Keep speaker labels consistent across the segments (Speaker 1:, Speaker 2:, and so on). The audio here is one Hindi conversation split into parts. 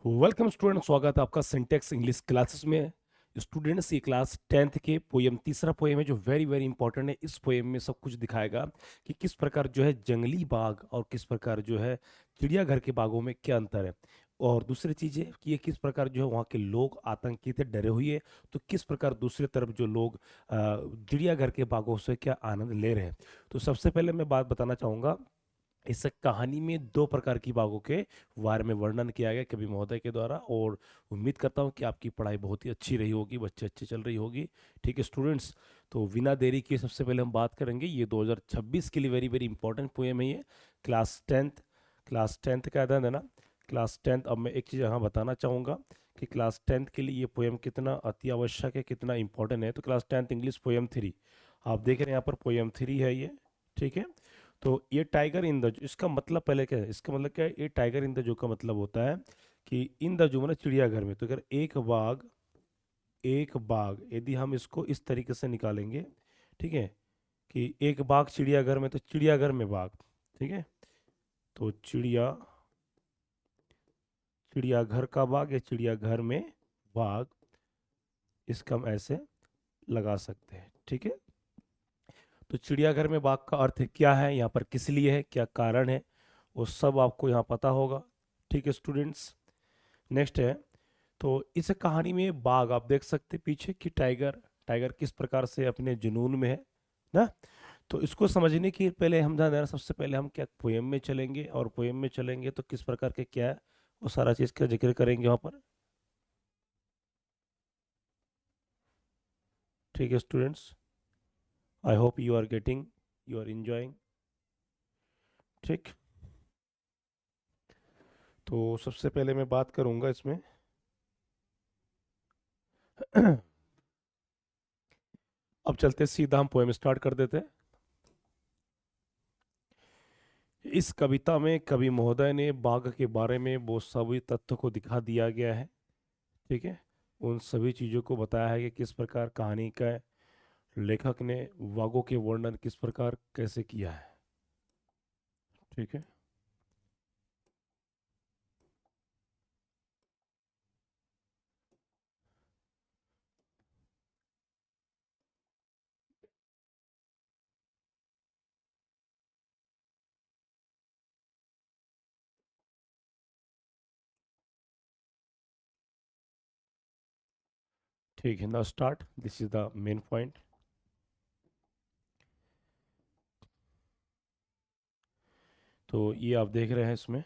Speaker 1: वेलकम स्टूडेंट, स्वागत है आपका सिंटेक्स इंग्लिश क्लासेस में। स्टूडेंट्स, ये क्लास 10th के पोयम तीसरा पोयम है जो वेरी वेरी इंपॉर्टेंट है। इस पोयम में सब कुछ दिखाएगा कि किस प्रकार जो है जंगली बाग और किस प्रकार जो है चिड़ियाघर के बागों में क्या अंतर है। और दूसरी चीज़ है कि ये किस प्रकार जो है वहाँ के लोग आतंकित है, डरे हुए हैं, तो किस प्रकार दूसरी तरफ जो लोग चिड़ियाघर के बागों से क्या आनंद ले रहे हैं। तो सबसे पहले मैं बात बताना चाहूँगा, इस कहानी में दो प्रकार की बागों के बारे में वर्णन किया गया कवि महोदय के द्वारा। और उम्मीद करता हूँ कि आपकी पढ़ाई बहुत ही अच्छी रही होगी, बच्चे अच्छे चल रही होगी। ठीक है स्टूडेंट्स, तो बिना देरी के सबसे पहले हम बात करेंगे, ये 2026 के लिए वेरी वेरी इंपॉर्टेंट पोएम है ये। क्लास टेंथ का ध्यान देना। क्लास टेंथ, अब मैं एक चीज़ यहाँ बताना चाहूँगा कि क्लास टेंथ के लिए ये पोएम कितना अति आवश्यक है, कितना इंपॉर्टेंट है। तो क्लास टेंथ इंग्लिश पोएम 3 आप देख रहे हैं, यहाँ पर पोएम 3 है ये। ठीक है, तो ये टाइगर इन द जू, इसका मतलब पहले क्या है, इसका मतलब क्या है, ये टाइगर इन द जू का मतलब होता है कि इन द जू मतलब चिड़ियाघर में। तो अगर एक बाग यदि हम इसको इस तरीके से निकालेंगे, ठीक है, कि एक बाग चिड़ियाघर में, तो चिड़ियाघर में बाग। ठीक है, तो चिड़ियाघर का बाग या चिड़ियाघर में बाग, इसका हम ऐसे लगा सकते हैं। ठीक है, तो चिड़ियाघर में बाघ का अर्थ क्या है, यहाँ पर किस लिए है, क्या कारण है, वो सब आपको यहाँ पता होगा। ठीक है स्टूडेंट्स, नेक्स्ट है, तो इस कहानी में बाघ आप देख सकते पीछे कि टाइगर टाइगर किस प्रकार से अपने जुनून में है ना। तो इसको समझने के पहले हम ध्यान देना, सबसे पहले हम क्या पोएम में चलेंगे, और पोएम में चलेंगे तो किस प्रकार के क्या है वो सारा चीज़ का जिक्र करेंगे वहाँ पर। ठीक है students, I hope you are getting, you are enjoying. ठीक, तो सबसे पहले मैं बात करूंगा इसमें अब चलते सीधा हम पोएम स्टार्ट कर देते हैं। इस कविता में कवि महोदय ने बाघ के बारे में वो सभी तथ्य को दिखा दिया गया है। ठीक है, उन सभी चीज़ों को बताया है कि किस प्रकार कहानी का लेखक ने बाघों के वर्णन किस प्रकार कैसे किया है। ठीक है, ठीक है, now start, this is the main point. तो ये आप देख रहे हैं इसमें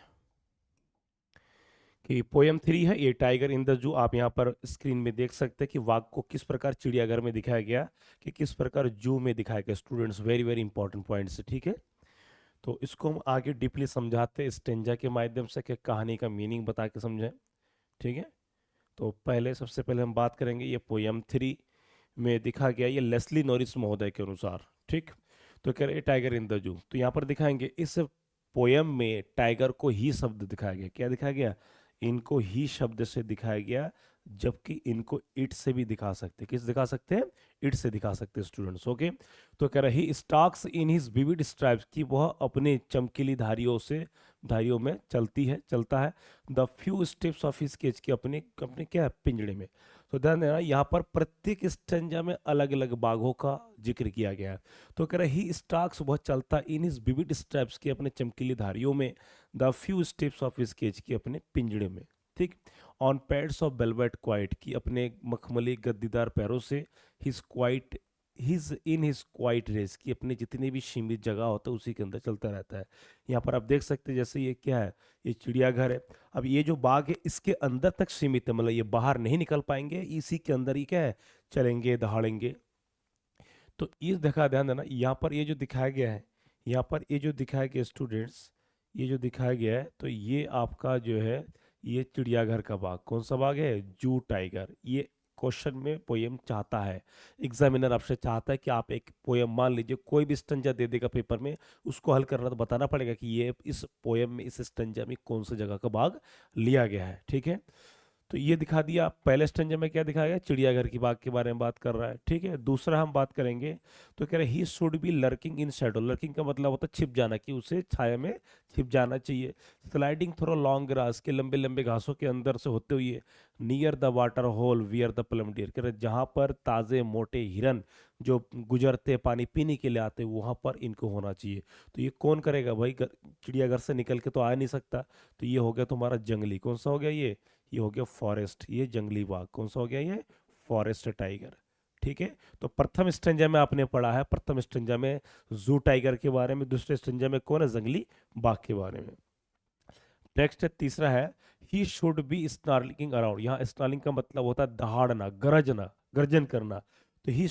Speaker 1: कि पोयम 3 है, ये टाइगर इन द जू। आप यहाँ पर स्क्रीन में देख सकते हैं कि वाघ को किस प्रकार चिड़ियाघर में दिखाया गया, कि किस प्रकार जू में दिखाया गया। Students, very very important points है। ठीक है, तो इसको हम आगे डीपली समझाते हैं स्टेंजा के माध्यम से, कि कहानी का मीनिंग बता के समझें। ठीक है, तो पहले सबसे पहले हम बात करेंगे, ये पोयम 3 में दिखा गया, ये लेस्ली नॉरिस महोदय के अनुसार। ठीक, तो कह रहे टाइगर इन द जू, तो यहाँ पर दिखाएंगे इस पोयम में टाइगर को ही शब्द दिखाया गया। क्या दिखाया गया, इनको ही शब्द से दिखाया गया, जबकि इनको इट से भी दिखा सकते, किस दिखा सकते हैं, इट से दिखा सकते हैं स्टूडेंट्स। ओके, तो कह रहे he stalks in his vivid stripes, की वह अपने चमकीली धारियों में चलता है। The few steps of his cage, की अपने अपने क्या है, पिंजड़े में। तो ध्यान देना, यहाँ पर प्रत्येक स्टेंजा में अलग अलग बाघों का जिक्र किया गया है। तो कह रहे ही स्टॉक्स, वह चलता इन हिज विविड स्ट्राइप्स, की अपने चमकीली धारियों में। The few steps of his cage, की अपने पिंजड़े में। ठीक, on pads of velvet quiet, की अपने मखमली गद्दीदार पैरों से। His quiet his quiet rage, की अपने जितनी भी सीमित जगह होता है उसी के अंदर चलता रहता है। यहाँ पर आप देख सकते हैं, जैसे ये क्या है, ये चिड़ियाघर है। अब ये जो बाग है इसके अंदर तक सीमित है, मतलब ये बाहर नहीं निकल पाएंगे, इसी के अंदर ही क्या है, चलेंगे दहाड़ेंगे। तो इस देखा, ध्यान देना, यहाँ पर ये जो दिखाया गया है, यहाँ पर ये जो दिखाया गया स्टूडेंट्स, ये जो दिखाया गया है, तो ये आपका जो है, ये चिड़ियाघर का बाग, कौन सा बाग है, जू टाइगर। ये क्वेश्चन में पोयम चाहता है, एग्जामिनर आपसे चाहता है कि आप एक पोयम, मान लीजिए कोई भी स्टंजा दे देगा पेपर में, उसको हल करना तो बताना पड़ेगा कि ये इस पोयम में, इस स्टंजा में कौन सा जगह का बाग लिया गया है। ठीक है, तो ये दिखा दिया। पहले स्टेंजा में क्या दिखाया गया, चिड़ियाघर की बाग के बारे में बात कर रहा है, ठीक है। दूसरा हम बात करेंगे तो कह रहे he should be lurking in Shadow. Lurking का मतलब होता है छिप जाना, कि उसे छाया में छिप जाना चाहिए। स्लाइडिंग थ्रो लॉन्ग ग्रास, के लंबे लंबे घासों के अंदर से होते हुए। Near the water hole where the plump deer, कह रहे जहाँ पर ताजे मोटे हिरन जो गुजरते पानी पीने के लिए आते वहां पर इनको होना चाहिए। तो ये कौन करेगा भाई, चिड़ियाघर से निकल के तो आ नहीं सकता। तो ये हो गया तुम्हारा जंगली, कौन सा हो गया ये हो गया फॉरेस्ट, ये जंगली बाघ। कौन सा हो गया ये, फॉरेस्ट टाइगर, ठीक है। तो प्रथम स्टेंजा में आपने पढ़ा है, प्रथम स्टेंजा में जू टाइगर के बारे में, दूसरे स्टेंजा में कौन है, जंगली बाघ के बारे में। नेक्स्ट है, तीसरा है he should be snarling around. यहाँ स्नार्लिंग का मतलब होता है दहाड़ना, गरजना, गर्जन करना। तो he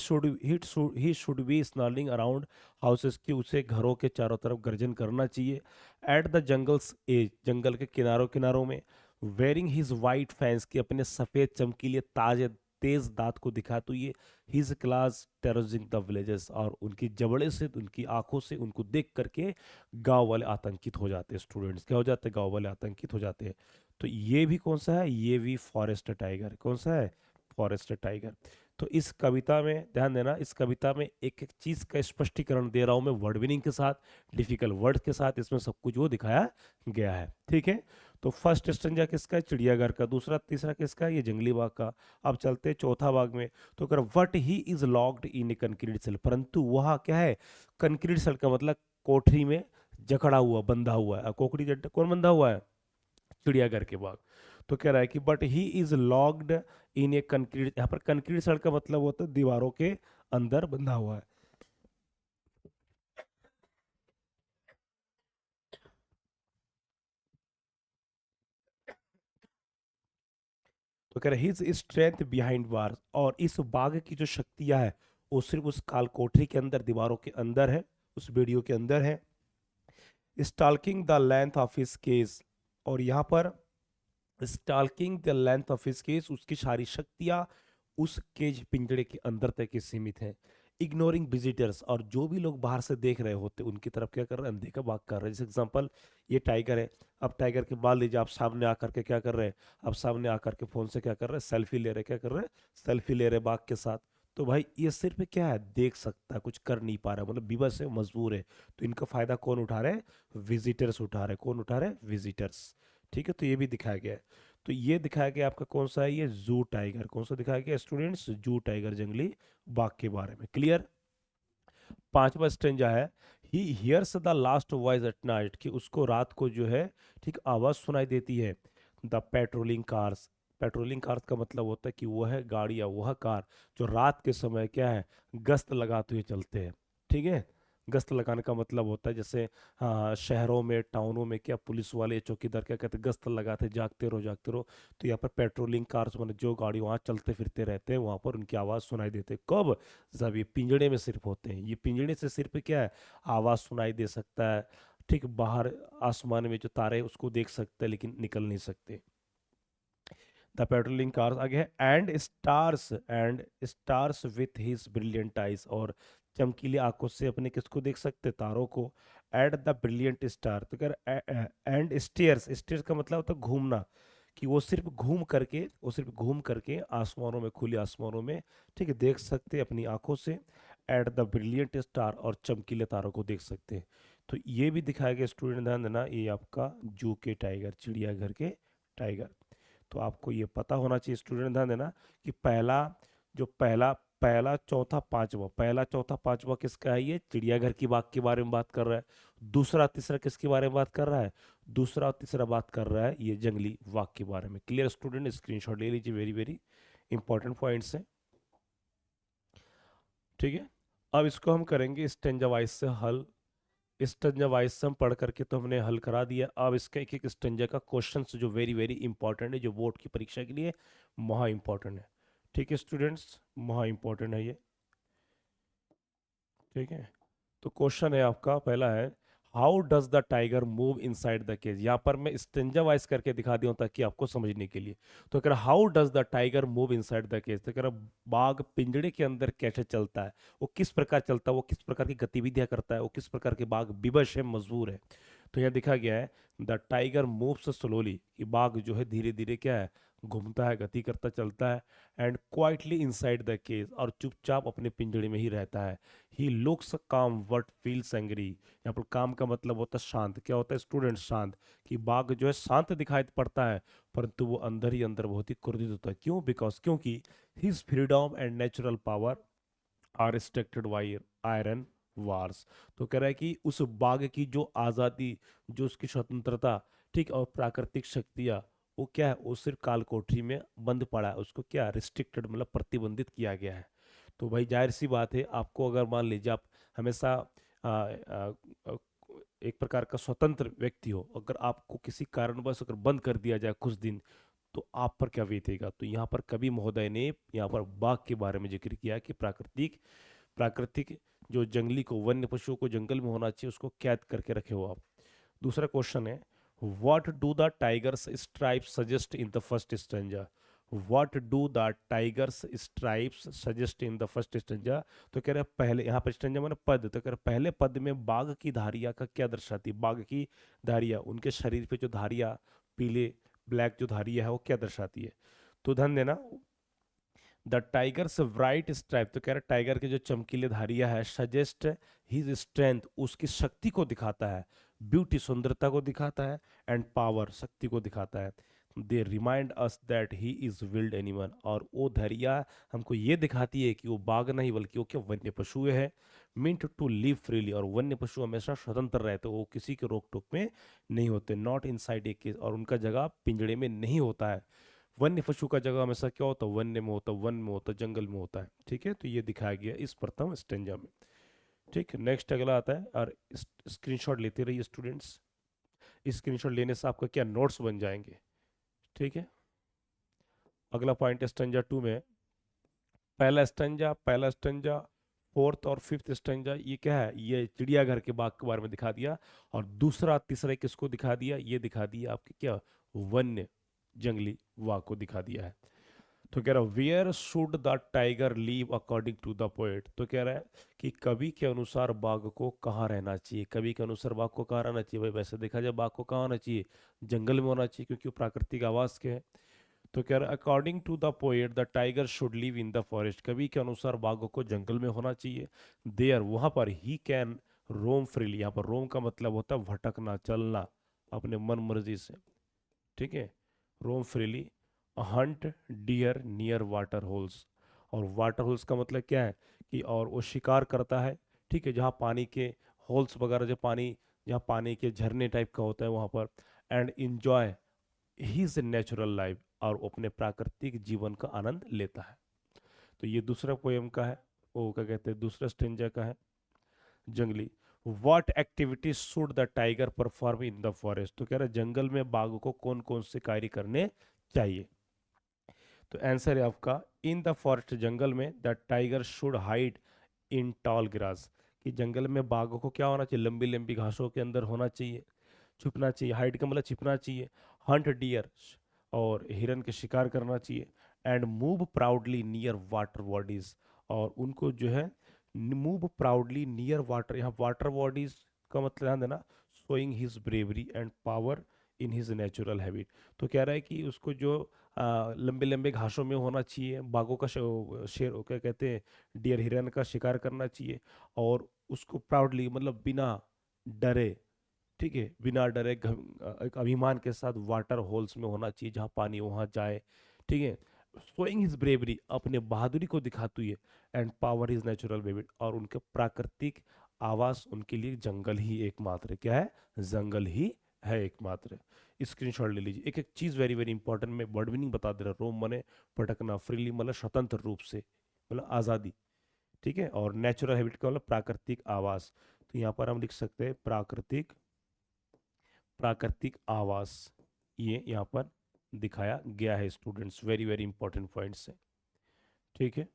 Speaker 1: should be snarling around houses, की उसे घरों के चारों तरफ गर्जन करना चाहिए। एट द जंगल्स एज, जंगल के किनारों किनारों में। वेयरिंग हिज वाइट फैंस, की अपने सफेद चमकीले ताजे तेज दांत को दिखा। तो ये हिज क्लास टेररिजिंग द विलेजेस, और उनकी जबड़े से, उनकी आंखों से उनको देख करके गांव वाले आतंकित हो जाते हैं। स्टूडेंट्स क्या हो जाते हैं, गांव वाले आतंकित हो जाते हैं। तो ये भी कौन सा है, ये भी फॉरेस्ट टाइगर। कौन सा है, फॉरेस्ट टाइगर। तो इस कविता में ध्यान देना, इस कविता में एक एक चीज का स्पष्टीकरण दे रहा हूं मैं, वर्ड मीनिंग के साथ, डिफिकल्ट वर्ड के साथ, इसमें सब कुछ वो दिखाया गया है, ठीक है। तो फर्स्ट स्टंजा किसका है, चिड़ियाघर का। दूसरा तीसरा किसका है, ये जंगली बाग का। अब चलते हैं चौथा बाग में। तो अगर but he is locked in a concrete cell, परंतु वह क्या है, कंक्रीट सेल का मतलब कोठरी में जकड़ा हुआ, बंधा हुआ है। कोकड़ी कौन बंधा हुआ है, चिड़ियाघर के बाग। तो कह रहा है कि but he is locked in a concrete, यहाँ पर कंक्रीट सड़क का मतलब होता है दीवारों के अंदर बंधा हुआ है। तो कह रहा है हिज स्ट्रेंथ बिहाइंड बार, और इस बाग की जो शक्तियां है वो सिर्फ उस काल कोठरी के अंदर, दीवारों के अंदर है, उस वीडियो के अंदर है। Stalking the length of his cage, और यहाँ पर stalking the length of his cage, उसकी सारी शक्तियां उस केज पिंजड़े के अंदर तक ही सीमित है। इग्नोरिंग विजिटर्स, और जो भी लोग बाहर से देख रहे होते उनकी तरफ क्या कर रहे हैं, अनदेखा भाग कर रहे हैं। जैसे एग्जांपल, ये टाइगर है। अब टाइगर के मान लीजिए आप सामने आकर के क्या कर रहे हैं, आप सामने आकर के फोन से क्या कर रहे हैं, सेल्फी ले रहे हैं। क्या कर रहे हैं, सेल्फी ले रहे हैं बाघ के साथ। तो भाई ये सिर्फ क्या है, देख सकता है, कुछ कर नहीं पा रहा, मतलब विवश है, मजबूर है। तो इनका फायदा कौन उठा रहे हैं, विजिटर्स उठा रहे हैं। कौन उठा रहे हैं, विजिटर्स, ठीक है। तो ये भी दिखाया गया है। तो ये दिखाया गया आपका कौन सा है, ये जू टाइगर। कौन सा दिखाया गया स्टूडेंट्स, जू टाइगर, जंगली बाघ के बारे में, क्लियर। पांचवा स्टेंजा है he hears the last voice at night, कि उसको रात को जो है ठीक आवाज सुनाई देती है। The patrolling cars, patrolling cars का मतलब होता है कि वह है गाड़ी या वह कार जो रात के समय क्या है, गश्त लगाते हुए चलते हैं, ठीक है। गश्त लगाने का मतलब होता है जैसे शहरों में, टाउनों में क्या पुलिस वाले, चौकीदार क्या कहते हैं, गश्त लगाते, जागते रहो जागते रहो। तो यहाँ पर पेट्रोलिंग कार्स मतलब जो गाड़ी वहाँ चलते फिरते रहते हैं, वहाँ पर उनकी आवाज़ सुनाई देते हैं। कब, जब ये पिंजड़े में सिर्फ होते हैं। ये पिंजड़े से सिर्फ क्या है, आवाज़ सुनाई दे सकता है, ठीक। बाहर आसमान में जो तारे हैं, उसको देख सकते हैं लेकिन निकल नहीं सकते। द पेट्रोलिंग कार्स आगे है, and stars with his brilliant eyes, और चमकीली आंखों से अपने किसको देख सकते, तारों को। एट द ब्रिलियंट स्टार, तो कर एंड स्टेयर्स, स्टेयर्स का मतलब होता है घूमना, कि वो सिर्फ घूम करके आसमानों में, खुले आसमानों में, ठीक है, देख सकते अपनी आंखों से। एट द ब्रिलियंट स्टार, और चमकीले तारों को देख सकते हैं। तो ये भी दिखाया गया स्टूडेंट, ध्यान देना, ये आपका जू के टाइगर, चिड़ियाघर के टाइगर। तो आपको ये पता होना चाहिए स्टूडेंट, ध्यान देना, कि पहला जो पहला पहला चौथा पांचवा, पहला चौथा पांचवा किसका है, ये चिड़ियाघर की बाग के बारे में बात कर रहा है। दूसरा तीसरा किसके बारे में बात कर रहा है, दूसरा और तीसरा बात कर रहा है ये जंगली बाग के बारे में। क्लियर स्टूडेंट, स्क्रीनशॉट ले लीजिए, वेरी वेरी इंपॉर्टेंट पॉइंट्स हैं, ठीक है। अब इसको हम करेंगे स्टेंजा वाइज से हल। स्टेंजा वाइज से हम पढ़ करके तो हमने हल करा दिया। अब इसका एक एक स्टेंजा का क्वेश्चन जो वेरी वेरी इंपॉर्टेंट है, जो बोर्ड की परीक्षा के लिए महा इंपॉर्टेंट है, ठीक है स्टूडेंट्स, महा इंपॉर्टेंट है ये, ठीक है। तो क्वेश्चन है आपका, पहला है how does the tiger move inside the cage. यहाँ पर मैं स्टेंजा वाइज करके दिखा दिया हूं ताकि आपको समझने के लिए। तो कह रहा how does the tiger move inside the cage, तो कह रहा बाघ पिंजड़े के अंदर कैसे चलता है, वो किस प्रकार चलता है, वो किस प्रकार की गतिविधियां करता है, वो किस प्रकार के बाघ विवश है, मजबूर है। तो यहाँ दिखा गया है द टाइगर मूव्स स्लोली, कि बाघ जो है धीरे धीरे क्या है, घूमता है, गति करता चलता है, and quietly inside the cage, और चुपचाप अपने पिंजड़े में ही रहता है। He looks calm but feels angry. यहाँ पर काम का मतलब होता है शांत। क्या होता है स्टूडेंट? शांत। कि बाघ जो है शांत दिखाई पड़ता है, परंतु वो अंदर ही अंदर बहुत ही क्रोधित होता है। क्यों? बिकॉज क्योंकि his freedom and natural power are restricted by iron bars. तो कह रहा है कि उस बाघ की जो आज़ादी, जो उसकी स्वतंत्रता, ठीक, और प्राकृतिक शक्तियाँ, वो क्या है, वो सिर्फ काल कोठरी में बंद पड़ा है। उसको क्या रिस्ट्रिक्टेड मतलब प्रतिबंधित किया गया है। तो भाई जाहिर सी बात है, आपको अगर मान लीजिए आप हमेशा आ, आ, आ, एक प्रकार का स्वतंत्र व्यक्ति हो, अगर आपको किसी कारणवश अगर बंद कर दिया जाए कुछ दिन, तो आप पर क्या बीतेगा? तो यहाँ पर कवि महोदय ने यहाँ पर बाघ के बारे में जिक्र किया कि प्राकृतिक प्राकृतिक जो जंगली को, वन्य पशुओं को जंगल में होना चाहिए, उसको कैद करके रखे हो आप। दूसरा क्वेश्चन है, what do the tigers stripes suggest in the first stanza? What do the tigers stripes suggest in the first stanza? तो कह रहे हैं पहले, यहाँ पर स्टैंजा माने पद, तो कह रहे पहले पद में बाघ की धारियां का क्या दर्शाती है? बाघ की धारियां, उनके शरीर पे जो धारियां, पीले ब्लैक जो धारियां है, वो क्या दर्शाती है? तो ध्यान देना, द टाइगर्स ब्राइट स्ट्राइप, तो कह रहा टाइगर के जो चमकीले धारियां है, सजेस्ट हिज स्ट्रेंथ, उसकी शक्ति को दिखाता है, ब्यूटी सुंदरता को दिखाता है, एंड पावर शक्ति को दिखाता है। They remind us that he is wild animal, और वो धैर्य हमको ये दिखाती है कि वो बाघ नहीं बल्कि वो क्या वन्य पशु है। मिंट टू लिव फ्रीली, और वन्य पशु हमेशा स्वतंत्र रहते, वो किसी के रोक टोक में नहीं होते। नॉट इनसाइड ए केज, और उनका जगह पिंजड़े में नहीं होता है। वन्य पशु का जगह हमेशा क्या होता है? वन्य में होता है, वन में होता है, जंगल में होता है। ठीक है, तो ये दिखाया गया इस प्रथम स्टेंजा में। ठीक है, नेक्स्ट अगला आता है, और स्क्रीनशॉट लेते रहिए स्टूडेंट्स। स्क्रीनशॉट लेने से आपका क्या नोट्स बन जाएंगे। ठीक है, अगला पॉइंट स्टेंजा 2 में, पहला स्टेंजा, फोर्थ और फिफ्थ स्टेंजा, ये क्या है? ये चिड़ियाघर के बाग के बारे में दिखा दिया। और दूसरा तीसरा किसको दिखा दिया? ये दिखा दिया आपके क्या, वन्य जंगली वाघ को दिखा दिया है। तो कह रहा है where should the tiger live according to the poet? तो कह रहा है कि कवि के अनुसार बाघ को कहाँ रहना चाहिए? कवि के अनुसार बाघ को कहाँ रहना चाहिए? भाई वैसे देखा जाए बाघ को कहाँ होना चाहिए? जंगल में होना चाहिए, क्योंकि वो प्राकृतिक आवास के है। तो कह रहा है according to the poet the tiger should live in the forest, कवि के अनुसार बाघ को जंगल में होना चाहिए। देयर, वहां पर ही कैन रोम फ्रीली, यहाँ पर रोम का मतलब होता है भटकना, चलना अपने मन मर्जी से। ठीक है, roam freely, hunt deer near water holes, और वाटर होल्स का मतलब क्या है कि, और वो शिकार करता है, ठीक है, जहाँ पानी के होल्स वगैरह, जो पानी, जहाँ पानी के झरने टाइप का होता है वहाँ पर, and enjoy his natural life, और वो अपने प्राकृतिक जीवन का आनंद लेता है। तो ये दूसरा पोयम का है, वो क्या कहते हैं, दूसरा स्टेंजा का है, जंगली। What activities should the tiger perform in the forest? तो कह रहा है जंगल में बाघ को कौन कौन से कार्य करने चाहिए? तो आंसर है आपका, इन द फॉरेस्ट, जंगल में, the tiger should hide in tall grass, कि जंगल में बाघ को क्या होना चाहिए? लंबी लंबी घासों के अंदर होना चाहिए, छुपना चाहिए। हाइड का मतलब छिपना चाहिए। हंट डियर, और हिरन के शिकार करना चाहिए। And move proudly near water bodies, और उनको जो है मूव प्राउडली नियर वाटर, यहाँ वाटर बॉडीज का मतलब ध्यान देना, showing his bravery and power in his natural habit. तो कह रहा है कि उसको जो लंबे लंबे घासों में होना चाहिए, बाघों का शेर क्या कहते हैं, डियर हिरन का शिकार करना चाहिए, और उसको प्राउडली मतलब बिना डरे, ठीक है, बिना डरे एक अभिमान के साथ वाटर होल्स में होना चाहिए, जहाँ पानी वहाँ जाए। ठीक है, शोइंग हिज ब्रेवरी, अपने बहादुरी को दिखाती हुए, and power is natural habit, और उनके प्राकृतिक आवास उनके लिए जंगल ही एकमात्र है। क्या है? जंगल ही है एकमात्र। स्क्रीनशॉट ले लीजिए। एक एक चीज वेरी वेरी इंपॉर्टेंट, मैं वर्ड मीनिंग बता दे रहा हूँ। रोम मने भटकना, फ्रीली मतलब स्वतंत्र रूप से, मतलब आजादी। ठीक है, और नेचुरल हैबिट का मतलब प्राकृतिक आवास। तो यहाँ पर हम लिख सकते हैं प्राकृतिक प्राकृतिक आवास, ये यहाँ पर दिखाया गया है students. Very very important points है। ठीक है,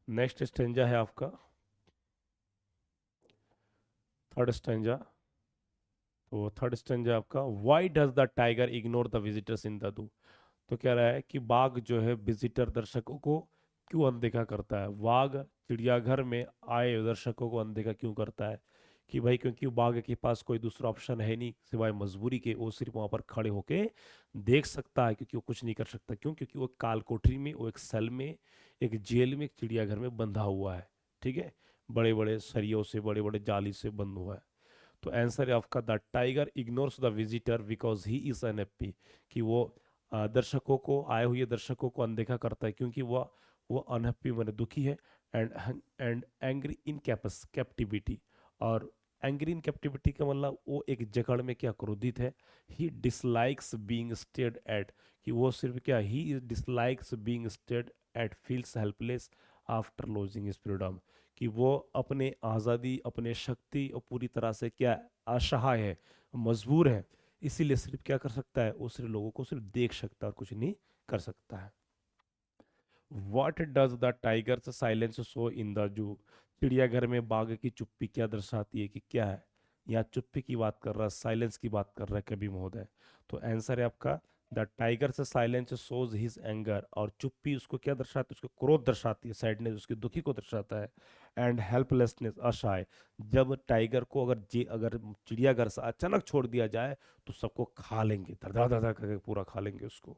Speaker 1: नेक्स्ट स्टेंजा है आपका थर्ड स्टेंजा। तो थर्ड स्टेंजा आपका, why does the tiger ignore the visitors in the जू? तो कह रहा है कि बाघ जो है विजिटर दर्शकों को क्यों अनदेखा करता है? बाघ चिड़ियाघर में आए दर्शकों को अनदेखा क्यों करता है? कि भाई क्योंकि बाघ के पास कोई दूसरा ऑप्शन है नहीं सिवाय मजबूरी के, वो सिर्फ वहां पर खड़े होके देख सकता है, क्योंकि वो कुछ नहीं कर सकता। क्यों? क्योंकि वो काल कोठरी में, वो एक सेल में, एक जेल में, एक चिड़ियाघर में बंधा हुआ है। ठीक है, बड़े बड़े सरियों से, बड़े बड़े जाली से बंद हुआ है। तो आंसर है आपका the tiger ignores the visitor because he is unhappy, कि वो दर्शकों को, आए हुए दर्शकों को अनदेखा करता है क्योंकि वो अनहैप्पी, माने दुखी है। एंड एंग्री इन कैप्टिविटी, और एंग्री इन कैप्टिविटी का मतलब वो एक जकड़ में क्या, क्रोधित है। He dislikes being stared at, कि वो सिर्फ क्या, he dislikes being stared at, feels helpless after losing his freedom, कि वो अपने आज़ादी, अपने शक्ति और पूरी तरह से क्या, असहाय है, मजबूर है। इसीलिए सिर्फ क्या कर सकता है, वो सिर्फ लोगों को सिर्फ देख सकता है और कुछ नहीं कर सकता है। What does the tigers silence show in the जू, चिड़ियाघर में बाघ की चुप्पी क्या दर्शाती है, कि क्या है? यहाँ चुप्पी की बात कर रहा है, साइलेंस की बात कर रहा है कवि महोदय। तो आंसर है आपका द टाइगर से साइलेंस शोज हिज एंगर, और चुप्पी उसको क्या दर्शाती है, उसको क्रोध दर्शाती है, सैडनेस, उसकी दुखी को दर्शाता है। एंड हेल्पलेसनेस, असहाय, जब टाइगर को अगर चिड़ियाघर से अचानक छोड़ दिया जाए तो सबको खा लेंगे, धड़ा धड़ा करके पूरा खा लेंगे उसको।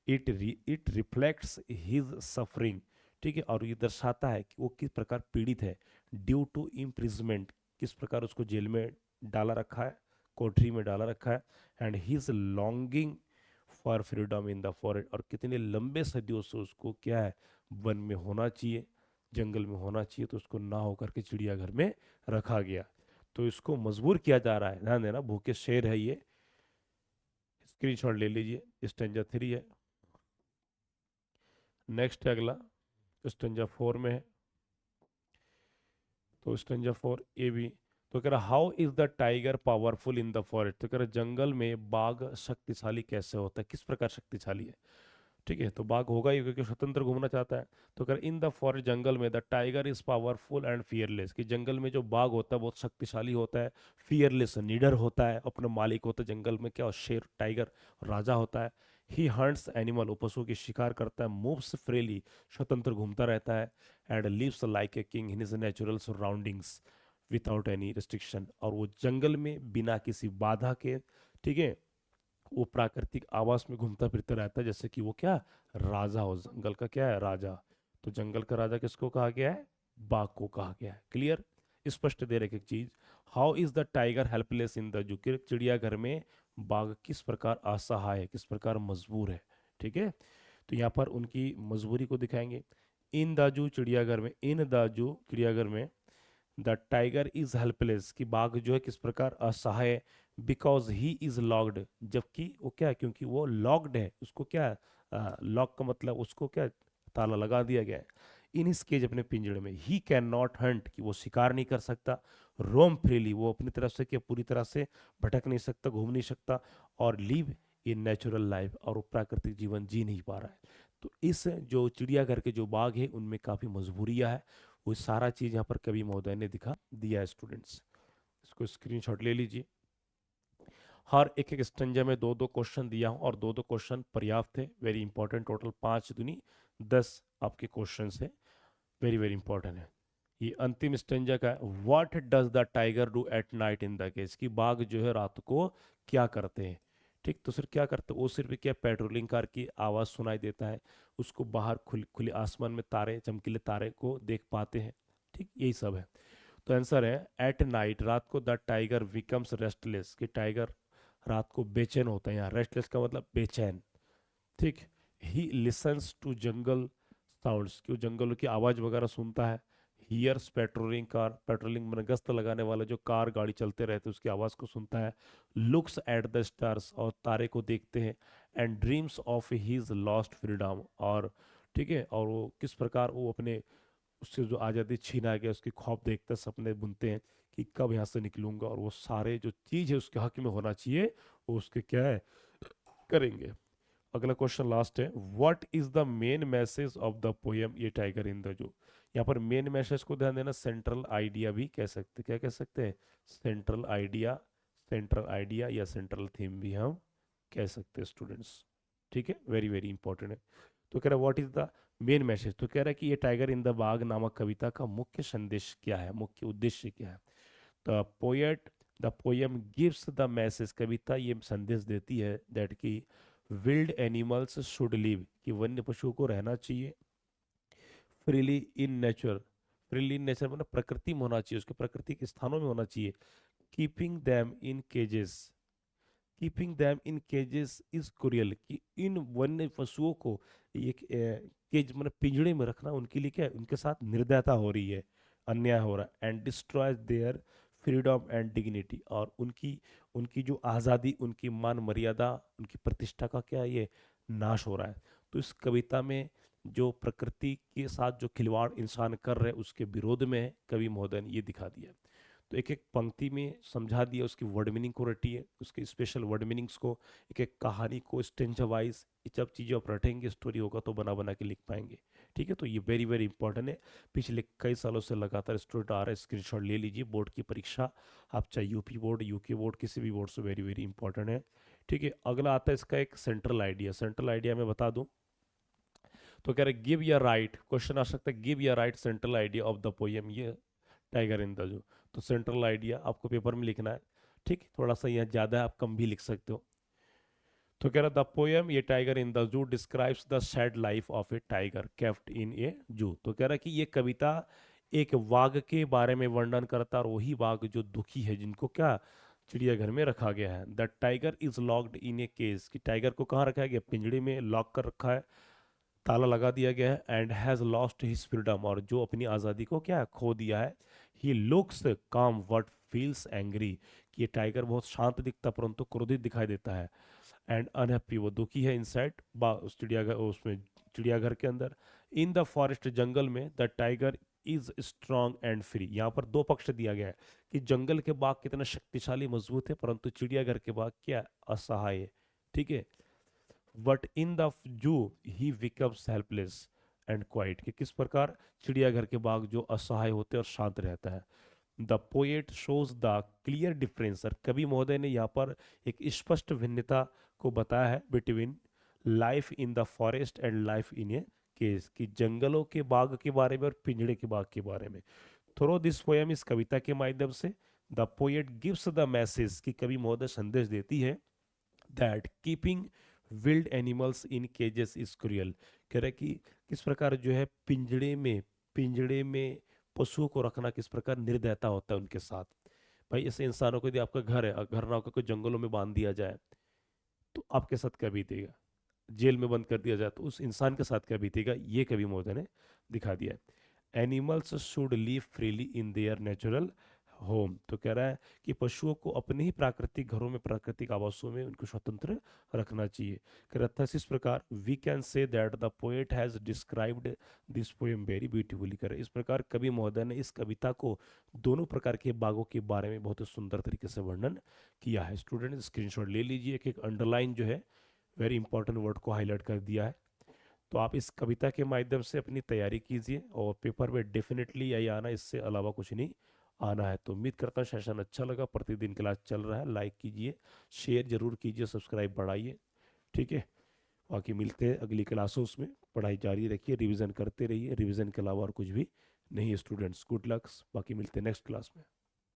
Speaker 1: इट रिफ्लेक्ट्स हिज सफरिंग, ठीक है, और ये दर्शाता है कि वो किस प्रकार पीड़ित है। ड्यू टू इम्प्रिजमेंट, किस प्रकार उसको जेल में डाला रखा है, कोठरी में डाला रखा है। And his longing for freedom in the forest, और कितने लंबे सदियों से उसको क्या है, वन में होना चाहिए, जंगल में होना चाहिए, तो उसको ना होकर के चिड़ियाघर में रखा गया। तो इसको मजबूर किया जा रहा है, ध्यान देना, भूखे शेर है ये। स्क्रीनशॉट ले लीजिए, स्टेंजा 3 है। नेक्स्ट है अगला, स्टेंजा 4 में है। तो स्टेंजा 4 ए भी, तो कह रहा how is the tiger powerful in the forest, तो कह रहा जंगल में बाघ शक्तिशाली कैसे होता है, किस प्रकार शक्तिशाली है। ठीक है, तो बाघ होगा ही क्योंकि स्वतंत्र घूमना चाहता है। तो कह रहा इन द फॉरेस्ट, जंगल में, the tiger is powerful and fearless, कि जंगल में जो बाघ होता है बहुत शक्तिशाली होता है, फियरलेस, निडर होता है, अपना मालिक होता है। जंगल में क्या, शेर, टाइगर राजा होता है। ही हंट्स एनिमल, पशुओं की शिकार करता है। मूव्स फ्रीली, स्वतंत्र घूमता रहता है। And lives like a king in his natural surroundings without any restriction, और वो जंगल में बिना किसी बाधा के, ठीक है, वो प्राकृतिक आवास में घूमता फिरता रहता है, जैसे कि वो क्या, राजा हो, जंगल का क्या है, राजा। तो जंगल का राजा किसको कहा गया है, बाघ को कहा गया है। क्लियर, स्पष्ट दे रहे एक चीज। How is the tiger helpless in the जू, चिड़ियाघर में बाघ किस प्रकार असहाय है, किस प्रकार मजबूर है। ठीक है, तो यहाँ पर उनकी मजबूरी को दिखाएंगे। इन द जू, चिड़ियाघर में, इन द जू, चिड़ियाघर में, द टाइगर इज हेल्पलेस, कि बाघ जो है किस प्रकार असहाय है। बिकॉज ही इज लॉक्ड, जबकि वो क्या है, क्योंकि वो लॉक्ड है, उसको क्या, लॉक का मतलब उसको क्या, ताला लगा दिया गया है। इन इस केज, अपने पिंजड़े में। ही कैन नॉट हंट, कि वो शिकार नहीं कर सकता। रोम फ्रीली, वो अपनी तरफ से क्या, पूरी तरह से भटक नहीं सकता, घूम नहीं सकता। और लिव इन नेचुरल लाइफ, और वो प्राकृतिक जीवन जी नहीं पा रहा है। तो इस जो चिड़ियाघर के जो बाघ है उनमें काफ़ी मजबूरियां है। वो सारा चीज़ यहाँ पर कवि महोदय ने दिखा दिया है स्टूडेंट्स। इसको स्क्रीनशॉट ले लीजिए। हर एक एक स्टंजा में दो दो क्वेश्चन दिया हूँ, और दो दो क्वेश्चन पर्याप्त है, वेरी इंपॉर्टेंट। टोटल 5 दूनी 10 आपके क्वेश्चन है, वेरी वेरी इंपॉर्टेंट है। ये अंतिम स्टंजा का है। What does the tiger do at night in the case, कि बाघ जो है रात को क्या करते हैं। ठीक, तो सिर्फ क्या करते हैं, वो सिर्फ क्या, पेट्रोलिंग कार की आवाज़ सुनाई देता है, उसको बाहर खुले आसमान में तारे, चमकीले तारे को देख पाते हैं। ठीक, यही सब है। तो आंसर है एट नाइट, रात को, द टाइगर बिकम्स रेस्टलेस, कि टाइगर रात को बेचैन होता है। यहाँ रेस्टलेस का मतलब बेचैन। ठीक, he listens to jungle sounds, क्यों, जंगलों की आवाज़ वगैरह सुनता है। हियर्स पेट्रोलिंग कार, पेट्रोलिंग में गश्त लगाने वाला जो कार गाड़ी चलते रहते हैं उसकी आवाज़ को सुनता है। लुक्स एट द स्टार्स, और तारे को देखते हैं। And dreams of his lost freedom, और ठीक है, और वो किस प्रकार वो अपने, उससे जो आज़ादी छीना गया उसकी ख्वाब देखते हैं, सपने बुनते हैं कि कब यहाँ से निकलूंगा, और वो सारे जो चीज़ है उसके हक में होना चाहिए, वो उसके क्या है, करेंगे। अगला क्वेश्चन लास्ट है। What is the main message of the poem ये टाइगर इन द जू, यहाँ पर मेन मैसेज को ध्यान देना, सेंट्रल आइडिया भी कह सकते, क्या कह सकते हैं, सेंट्रल आइडिया, सेंट्रल आइडिया या सेंट्रल थीम भी हम कह सकते हैं स्टूडेंट्स। ठीक है, वेरी वेरी इंपॉर्टेंट है। तो कह रहा है what is the main message, तो कह रहा है कि ये टाइगर इन द बाग नामक कविता का मुख्य संदेश क्या है, मुख्य उद्देश्य क्या है। The poet the poem gives the message, कविता ये संदेश देती है दैट कि विल्ड एनिमल्स शुड लिव, कि वन्य पशुओं को रहना चाहिए freely in nature. Freely in nature मतलब प्रकृति में होना चाहिए, उसके प्राकृतिक स्थानों में होना चाहिए। Keeping them in cages, keeping them in cages is cruel, कि इन वन्य पशुओं को एक केज मतलब पिंजड़े में रखना उनके लिए क्या है, उनके साथ निर्दयता हो रही है, अन्याय हो रहा है। And destroys their freedom and dignity, और उनकी उनकी जो आज़ादी, उनकी मान मर्यादा, उनकी प्रतिष्ठा का क्या है, ये नाश हो रहा है। तो इस कविता में जो प्रकृति के साथ जो खिलवाड़ इंसान कर रहे हैं उसके विरोध में है, कवि महोदय ने ये दिखा दिया। तो एक एक पंक्ति में समझा दिया, उसकी वर्ड मीनिंग को रटिए, उसके स्पेशल वर्ड मीनिंग्स को, एक एक कहानी को स्टेंजा वाइज, ये सब चीज़ें आप रटेंगे, स्टोरी होगा तो बना बना के लिख पाएंगे। ठीक है, तो ये वेरी वेरी इंपॉर्टेंट है। पिछले कई सालों से लगातार स्टूडेंट आ रहे हैं, स्क्रीनशॉट ले लीजिए। बोर्ड की परीक्षा, आप चाहे यूपी बोर्ड, यूके बोर्ड, किसी भी बोर्ड से वेरी वेरी इंपॉर्टेंट है। ठीक है, अगला आता है इसका एक सेंट्रल आइडिया। सेंट्रल आइडिया मैं बता दूं तो कह रहे गिव या राइट, क्वेश्चन आ सकता है गिव या right central idea of the poem, ये टाइगर इन द जू। तो सेंट्रल आइडिया आपको पेपर में लिखना है। ठीक, थोड़ा सा यहाँ ज़्यादा है, आप कम भी लिख सकते हो। तो कह रहा द पोएम ये tiger in the zoo describes the sad life of a tiger kept in a zoo. तो कह रहा कि ये कविता एक वाघ के बारे में वर्णन करता है, और वही वाघ जो दुखी है, जिनको क्या चिड़ियाघर में रखा गया है। The tiger is locked in a cage, कि टाइगर को कहाँ रखा गया, पिंजड़े में लॉक कर रखा है, ताला लगा दिया गया है। And has lost his freedom, और जो अपनी आज़ादी को क्या है, खो दिया है। He looks calm but feels angry, कि ये टाइगर बहुत शांत दिखता परंतु क्रोधित दिखाई देता है। एंड अनहैप्पी, वो दुखी है इनसाइड उस चिड़ियाघर, उसमें चिड़ियाघर के अंदर। इन द फॉरेस्ट, जंगल में, the tiger is strong and free. यहाँ पर दो पक्ष दिया गया है कि जंगल के बाघ कितना शक्तिशाली मजबूत है, परंतु चिड़ियाघर के बाघ क्या असहाय है। ठीक है, बट इन द जू ही बिकम्स हेल्पलेस एंड क्वाइट, कि किस प्रकार चिड़ियाघर के बाघ जो असहाय होते हैं और शांत रहता है। The poet shows the clear difference, और कवि महोदय ने यहाँ पर एक स्पष्ट भिन्नता को बताया है between life in the forest and life in a cage, कि जंगलों के बाग के बारे में और पिंजड़े के बाग के बारे में। थ्रो दिस पोएम, इस कविता के माध्यम से the poet gives the message, कि कवि महोदय संदेश देती है that keeping wild animals in cages is cruel. कह रहे कि किस प्रकार जो है पिंजड़े में पशुओं को रखना किस प्रकार निर्दयता होता है उनके साथ। भाई ऐसे इंसानों को यदि आपका घर है, घर ना होकर कोई जंगलों में बांध दिया जाए तो आपके साथ क्या बीतेगा, जेल में बंद कर दिया जाए तो उस इंसान के साथ क्या बीतेगा, ये कवि महोदय ने दिखा दिया है। Animals should live freely in their natural home, तो कह रहा है कि पशुओं को अपने ही प्राकृतिक घरों में, प्राकृतिक आवासों में उनको स्वतंत्र रखना चाहिए। कह रहा था इस प्रकार we can say that the poet has described this poem very beautifully. करे इस प्रकार कवि महोदय ने इस कविता को दोनों प्रकार के बागों के बारे में बहुत ही सुंदर तरीके से वर्णन किया है। स्टूडेंट स्क्रीनशॉट ले लीजिए, एक एक अंडरलाइन जो है वेरी इंपॉर्टेंट वर्ड को हाईलाइट कर दिया है। तो आप इस कविता के माध्यम से अपनी तैयारी कीजिए, और पेपर में डेफिनेटली यही आना, इससे अलावा कुछ नहीं आना है। तो उम्मीद करता हूँ सेशन अच्छा लगा। प्रतिदिन क्लास चल रहा है, लाइक कीजिए, शेयर जरूर कीजिए, सब्सक्राइब बढ़ाइए। ठीक है, बाकी मिलते हैं अगली क्लासों में। पढ़ाई जारी रखिए, रिवीजन करते रहिए, रिवीजन के अलावा और कुछ भी नहीं है स्टूडेंट्स। गुड लक्स, बाकी मिलते हैं नेक्स्ट क्लास में।